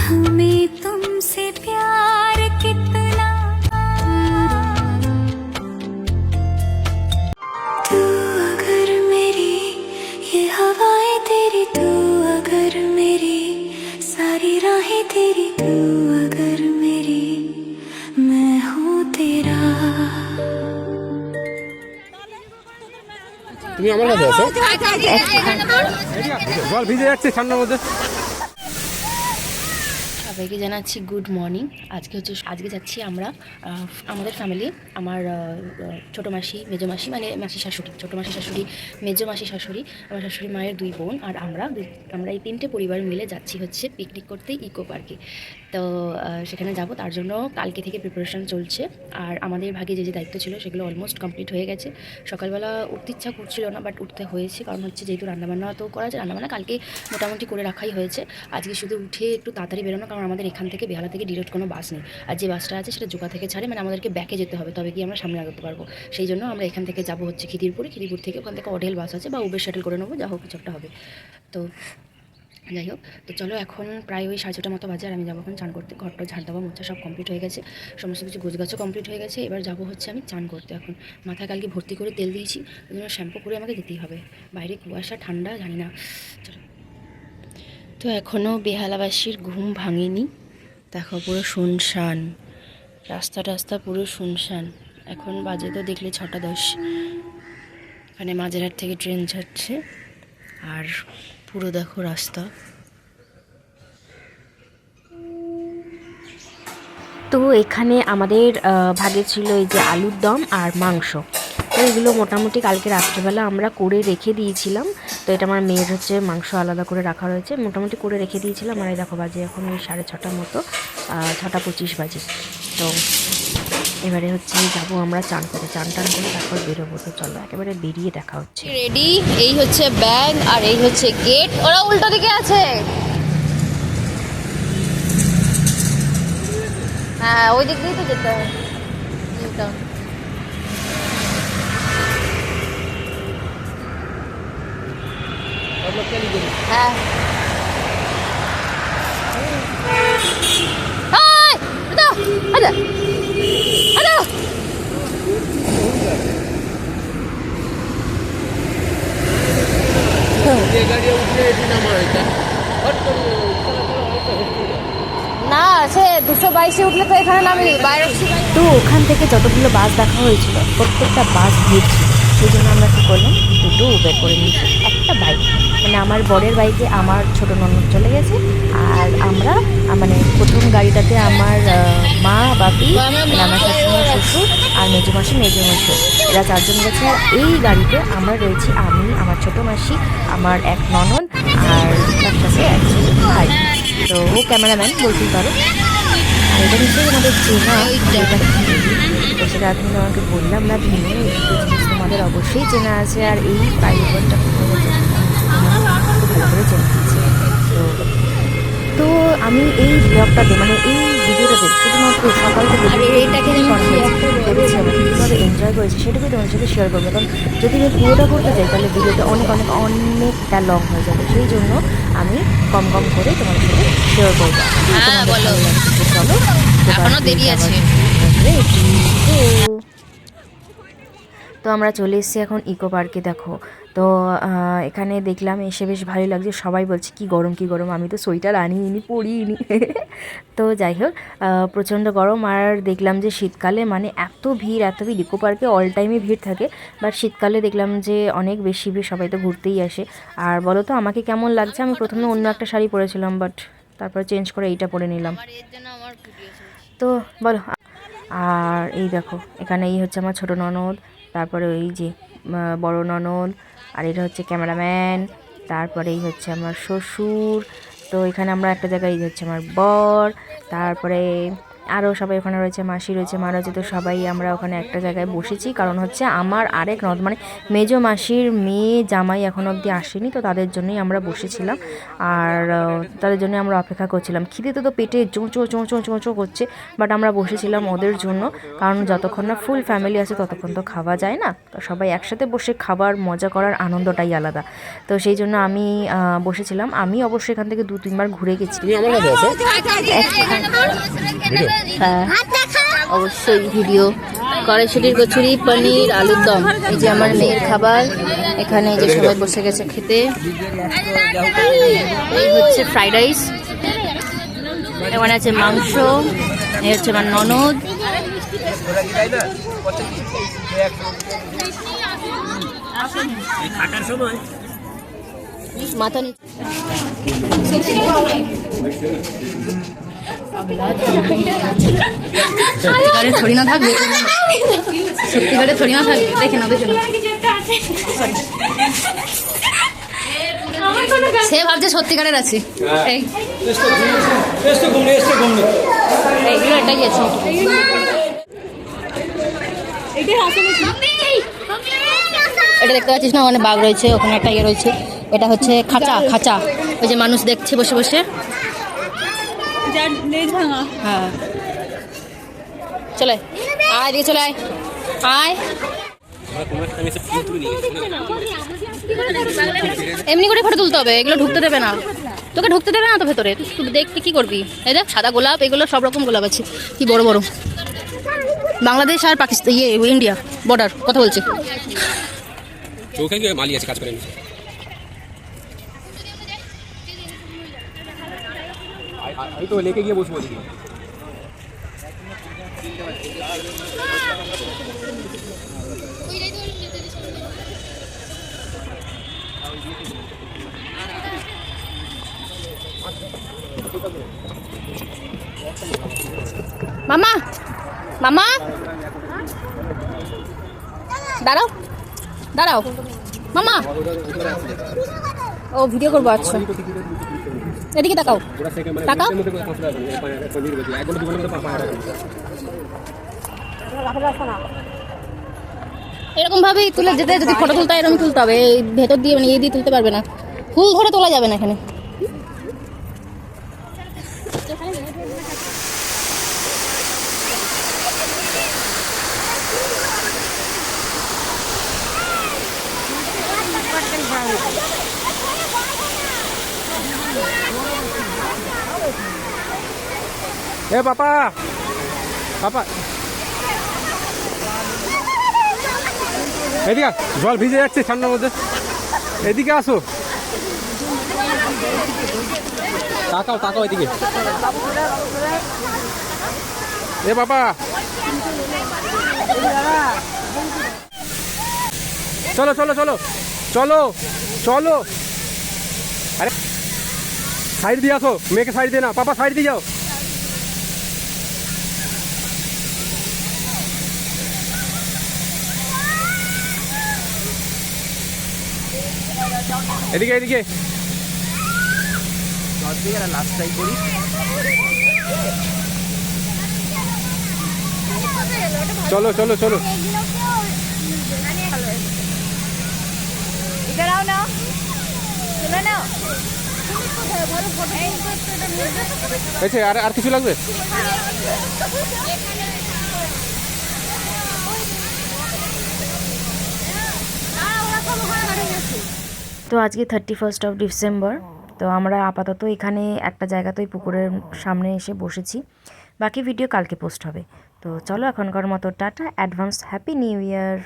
हमें तुमसे प्यार कितना, तू अगर मेरी ये हवाएं तेरी, तू अगर मेरी सारी राहें तेरी, तू अगर मेरी मैं हूँ तेरा। তুমি আমার কাছে আছো জল ভিজে যাচ্ছে ঠান্ডার মধ্যে। সবাইকে জানাচ্ছি গুড মর্নিং। আজকে যাচ্ছি আমরা আমাদের ফ্যামিলি, আমার ছোটো মাসি, মেজো মাসি, মানে মাসি শাশুড়ি, ছোটো মাসি শাশুড়ি, মেজো মাসি শাশুড়ি, আমার শাশুড়ি মায়ের 2 বোন আর আমরা এই 3টে পরিবার মিলে যাচ্ছি হচ্ছে পিকনিক করতে ইকো পার্কে। তো সেখানে যাব, তার জন্য কালকে থেকে প্রিপারেশান চলছে। আর আমাদের ভাগে যে দায়িত্ব ছিল সেগুলো অলমোস্ট কমপ্লিট হয়ে গেছে। সকালবেলা উঠতে ইচ্ছা করছিল না, বাট উঠতে হয়েছে, কারণ হচ্ছে যেহেতু রান্নাবান্না তো করা যায়, রান্নাবান্না কালকে মোটামুটি করে রাখাই হয়েছে। আজকে শুধু উঠে একটু তাড়াতাড়ি বেরোনো, কারণ আমাদের এখান থেকে বেহালা থেকে ডিরেক্ট কোনো বাস নেই, আর যে বাসটা আছে সেটা জোকা থেকে ছাড়ে, মানে আমাদেরকে ব্যাকে যেতে হবে, তবে কি আমরা সামনে আগাতে পারবো। সেই জন্য আমরা এখান থেকে যাব হচ্ছে খিদিরপুর থেকে ওখান থেকে অডেল বাস আছে বা উবের শাটেল করে নেবো, যা হোক কিছু একটা হবে। তো যাই হোক, তো চলো, এখন প্রায় ওই 6:30 মতো বাজে, আর আমি যাবো এখন চান করতে। ঘরটা ঝাড় দেওয়া মোছা সব কমপ্লিট হয়ে গেছে, সমস্ত কিছু গোছগাছও কমপ্লিট হয়ে গেছে। এবার যাবো হচ্ছে আমি চান করতে। এখন মাথায় কালকে ভর্তি করে তেল দিয়েছি, ওই জন্য শ্যাম্পু করে আমাকে যেতেই হবে। বাইরে কুয়াশা, ঠান্ডা, জানি না। চলো, তো এখনও বেহালাবাসীর ঘুম ভাঙেনি। দেখো পুরো শুনশান রাস্তা পুরো শুনশান। এখন বাজে তো দেখলে 6:10। এখানে মাঝেরহাট থেকে ট্রেন যাচ্ছে, আর পুরো দেখো রাস্তা। তো এখানে আমাদের ভাগে ছিল এই যে আলুর দম আর মাংস। তো এগুলো মোটামুটি কালকে রাত্রেবেলা আমরা করে রেখে দিয়েছিলাম। তো এটা আমার মেয়ের হচ্ছে মাংস আলাদা করে রাখা রয়েছে, মোটামুটি করে রেখে দিয়েছিলাম। আর এই দেখো বাজে এখন ওই 6:30 মতো, 6:25 বাজে। তো এবারে হচ্ছে যাবো আমরা চান করে, চান টান করে তারপর বেরোবো। তো চলো একেবারে বেরিয়ে দেখা হচ্ছে। রেডি, এই হচ্ছে ব্যাগ আর এই হচ্ছে গেট। ওরা উল্টো দিকে আছে। হ্যাঁ, ওই দিক দিয়েই তো যেতে হয়। হ্যাঁ, না সে 222-এ উঠলে তো এখানে নামবি বাইরে। তো ওখান থেকে যতগুলো বাস দেখা হয়েছিল প্রত্যেকটা বাস ভিড় ছিল, সেই জন্য আমরা কী করলাম, দুটো উবের করে নিয়েছি। একটা বাইক, মানে আমার বরের বাইকে আমার ছোটো ননদ চলে গেছে, আর আমরা মানে প্রথম গাড়িটাতে আমার মা, বাপি, মানে আমার শাশুড়ি, শ্বশুর আর মেজো মাসি, মেজো মশাই, এরা 4 জন গেছে। আর এই গাড়িতে আমরা রয়েছি আমি, আমার ছোটো মাসি, আমার এক ননদ, আর তার সাথে একজন ভাই। তো ও ক্যামেরাম্যান বলতেই পারো। আর এটা নিশ্চয়ই আমাদের চেনা, এটা তো সেটা তুমি আমাকে বললাম না ভেঙে, এই দুটো জিনিস তোমাদের অবশ্যই চেনা আছে। আর এই পাইলটটা খুব ভালো করে চেনা আছে। তো আমি এই ব্লগটাতে, মানে এই ভিডিওটাতে শুধুমাত্র সকাল থেকে করেছি, আমি কীভাবে এনজয় করেছি সেটুকুই তোমার সাথে শেয়ার করবো। কারণ যদি আমি পুরোটা করতে যাই তাহলে ভিডিওটা অনেকটা লং হয়ে যাবে, সেই জন্য আমি কম করে তোমার সাথে শেয়ার করবো। হ্যাঁ বলো, চলো, এখনো দেরি আছে। তো আমরা চলে এসেছি এখন ইকো পার্কে। দেখো, তো এখানে দেখলাম এসে বেশ ভালোই লাগছে। সবাই বলছে কি গরম, আমি তো সোয়েটার আনিনি, পরিনি। তো যাই হোক, প্রচণ্ড গরম। আর দেখলাম যে শীতকালে মানে এত ভিড় ইকো পার্কে অল টাইমই ভিড় থাকে, বাট শীতকালে দেখলাম যে অনেক বেশি ভিড়, সবাই তো ঘুরতেই আসে। আর বলো তো আমাকে কেমন লাগছে? আমি প্রথমে অন্য একটা শাড়ি পরেছিলাম, বাট তারপর চেঞ্জ করে এইটা পরে নিলাম। তো বলো। আর এই দেখো, এখানে এই হচ্ছে আমার ছোটো ননদ, তারপরে ওই যে বড় ননদ, আর এটা হচ্ছে ক্যামেরাম্যান, তারপরে এই হচ্ছে আমার শ্বশুর। তো এখানে আমরা একটা জায়গায়, এই হচ্ছে আমার বর, তারপরে আরও সবাই ওখানে রয়েছে, মাসি রয়েছে, মা রয়েছে। তো সবাই আমরা ওখানে একটা জায়গায় বসেছি, কারণ হচ্ছে আমার আরেক ননদ মানে মেজো মাসির মেয়ে জামাই এখনও অবধি আসেনি, তো তাদের জন্যই আমরা বসেছিলাম। আর তাদের জন্য আমরা অপেক্ষা করছিলাম। খিদেতে তো পেটে চোঁচো চোঁচো চোঁচো করছে, বাট আমরা বসেছিলাম ওদের জন্য, কারণ যতক্ষণ না ফুল ফ্যামিলি আছে ততক্ষণ তো খাওয়া যায় না। তো সবাই একসাথে বসে খাবার মজা করার আনন্দটাই আলাদা। তো সেই জন্য আমি বসেছিলাম। আমি অবশ্যই এখান থেকে 2-3 বার ঘুরে গেছি। তুমি আমার কাছে আছো? হ্যাঁ, অবশ্যই ভিডিও। কড়াইশুটির কচুরি, পনির, আলুর দম, এই যে আমার মেয়ের খাবার। এখানে এই যে সবাই বসে গেছে খেতে। এই হচ্ছে ফ্রাইড রাইস, এখানে আছে মাংস, এই হচ্ছে আমার ননদ। মাথা সত্যিকারে থরি না থাকবে, সত্যিকারে থরি না থাকবে, দেখে না দেখে না। সে ভাবছে সত্যিকারের আছে। এইগুলো এটাই আছে। এটা দেখতে পাচ্ছিস না, ওখানে বাঘ রয়েছে, ওখানে একটা ইয়ে রয়েছে। এটা হচ্ছে খাঁচা, খাঁচা, ওই যে মানুষ দেখছে বসে বসে। হ্যাঁ, চলে আয়, দিয়ে চলে আয়, আয়। এমনি করে ফটো তুলতে হবে, এগুলো ঢুকতে দেবে না, তোকে ঢুকতে দেবে না তো ভেতরে। তুই দেখতে কি করবি? এই দেখ সাদা গোলাপ, এগুলো সব রকম গোলাপ আছে, কি বড় বড়। বাংলাদেশ আর পাকিস্তান, ইন্ডিয়া বর্ডার কথা বলছে। ওখানে কি মালি আছে কাজ করে? আমি তো লেকে গিয়ে বসবো। মামা, মামা দাঁড়াও, দাঁড়াও মামা। ও ভিডিও করবো, আচ্ছা এদিকে তাকাও, তাকাও। এরকম ভাবেই তুলে যেতে, যদি ফটো তুলতে হয় এরকম তুলতে হবে, এই ভেতর দিয়ে মানে এই দিয়ে তুলতে পারবে না, ফুল ধরে তোলা যাবে না এখানে। এ পাপা, পাপা এদিকে জল ভিজে যাচ্ছে ঠান্ডার মধ্যে, এদিকে আসো। তাকাও তাকাও এদিকে। এ বাবা, চলো চলো চলো চলো চলো। আরে সাইড দিয়ে আসো, মেয়েকে সাইড দিয়ে না, পাপা সাইড দিয়ে যাও। এদিকে এদিকে লাস্টটাই করি। চলো চলো চলো। আর কিছু লাগবে? তো আজকে 31st অফ ডিসেম্বর। তো আমরা আপাতত এখানে একটা জায়গাতেই পুকুরের সামনে এসে বসেছি, বাকি ভিডিও কালকে পোস্ট হবে। তো চলো এখনকার মতো tata, advance happy new year.